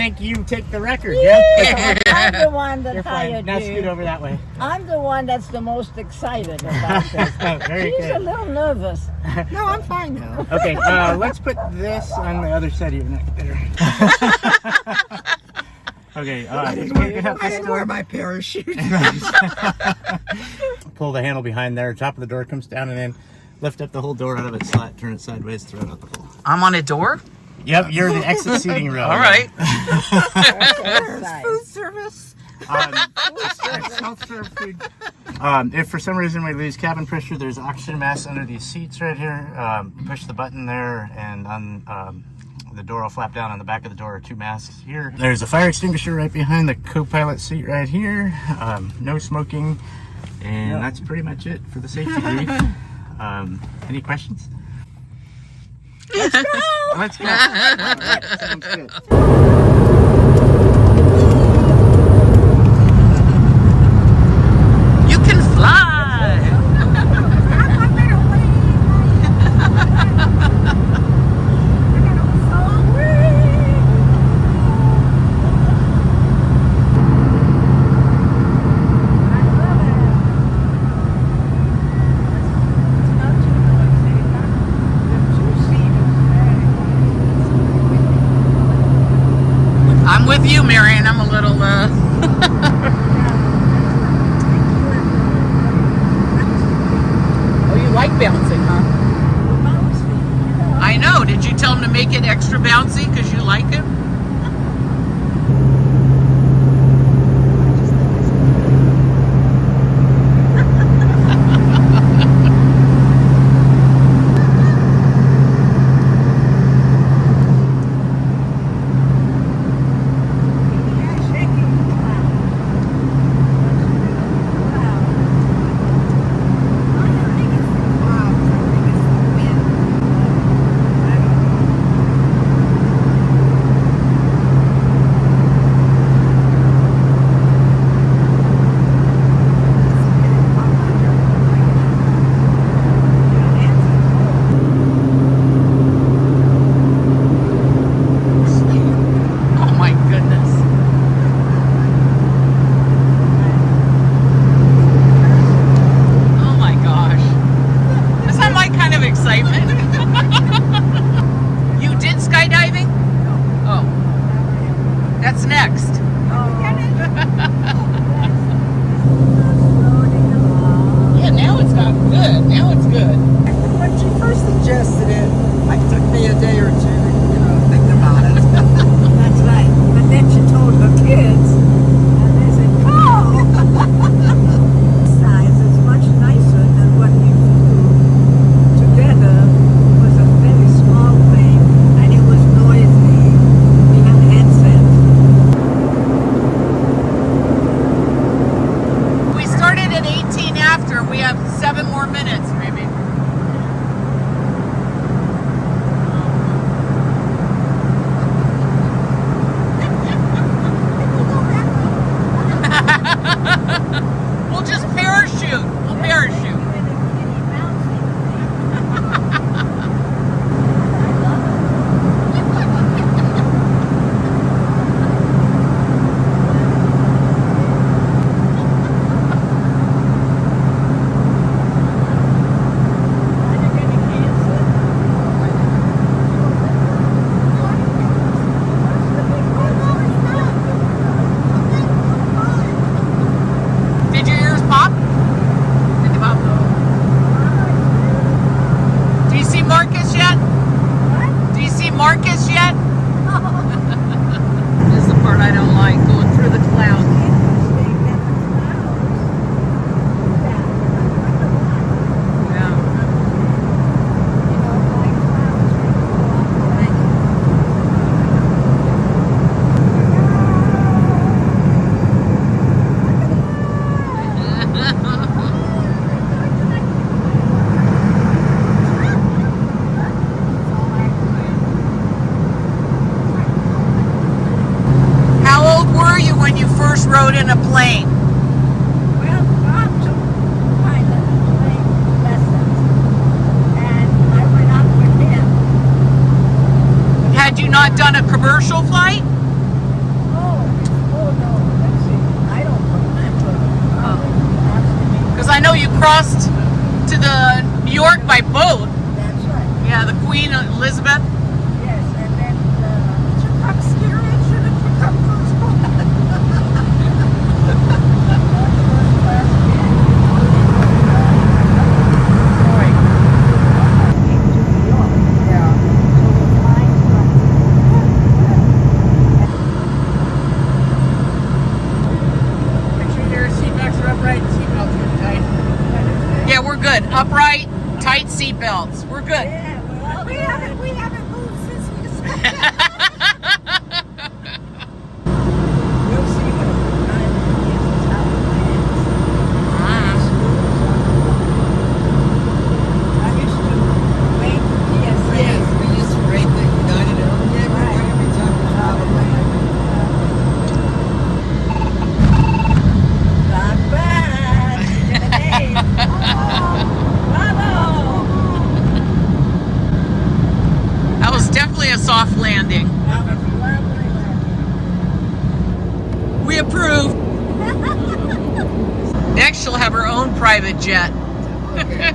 think you take the record. Yeah. I'm the one that You're fine. hired Now you. scoot over that way. I'm the one that's the most excited about this. Very She's good. a little nervous. No, I'm fine now. Okay, let's put this on the other side of your neck there. Okay, I didn't wear my parachute. Pull the handle behind there, top of the door comes down, and then lift up the whole door out of its slot, turn it sideways, throw it out the hole. I'm on a door? Yep, you're the exit seating row. All right. Food service. Self-serve food. If for some reason we lose cabin pressure, there's oxygen masks under these seats right here. Push the button there, and on the door will flap down. On the back of the door are 2 masks here. There's a fire extinguisher right behind the co-pilot seat right here. No smoking, and that's pretty much it for the safety brief. Any questions? Let's go! Let's go. All right, sounds good. You can fly. I'm with you, Marian. I'm a little, Oh, you like bouncing, huh? I know. Did you tell him to make it extra bouncy because you like it? rode in a plane? Well, Bob took pilot plane lessons, and I went up with him. Had you not done a commercial flight? crossed to the New York by boat. That's right. Yeah, the Queen Elizabeth. Yes, and then Did you come steerage or did you come first class? first class again. Came to New York. Yeah. So we're flying from Make sure your seatbacks are upright and seatbelts are tight. Yeah, we're good. Upright, tight seatbelts. We're good. yeah, we're all We haven't moved since we decided. We'll see what time it is. How it lands. I used to wait for TSA. Yes, we used to rate the United Airlines every time we traveled. Not bad. Hey. Bravo. That was definitely a soft landing. That was lovely landing. We approve. Next, she'll have her own private jet. Okay.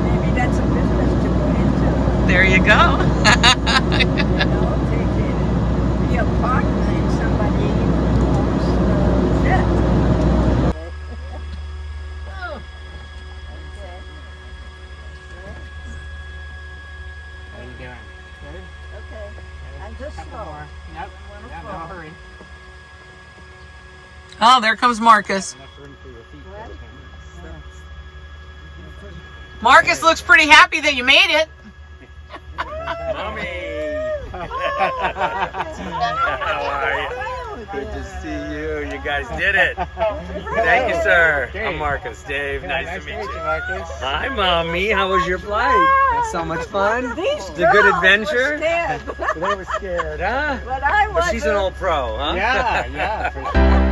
Maybe that's a business to go into. There you go. You know, be a partner in somebody owns the jet. Oh. Okay. How you doing? Good? Okay. I'm just slow. Nope. Yeah, no hurry. Oh, there comes Marcus. Enough room for your feet. Marcus looks pretty happy that you made it. Mommy! How are you? Good to see you. You guys did it. Thank you, sir. Dave. I'm Marcus. Dave, Yeah, nice to meet you. Marcus. Hi, Mommy. How was your flight? Had so much fun? These It's a good girls adventure? were scared. They were scared, huh? But I But wasn't. she's an old pro, huh? Yeah, for sure.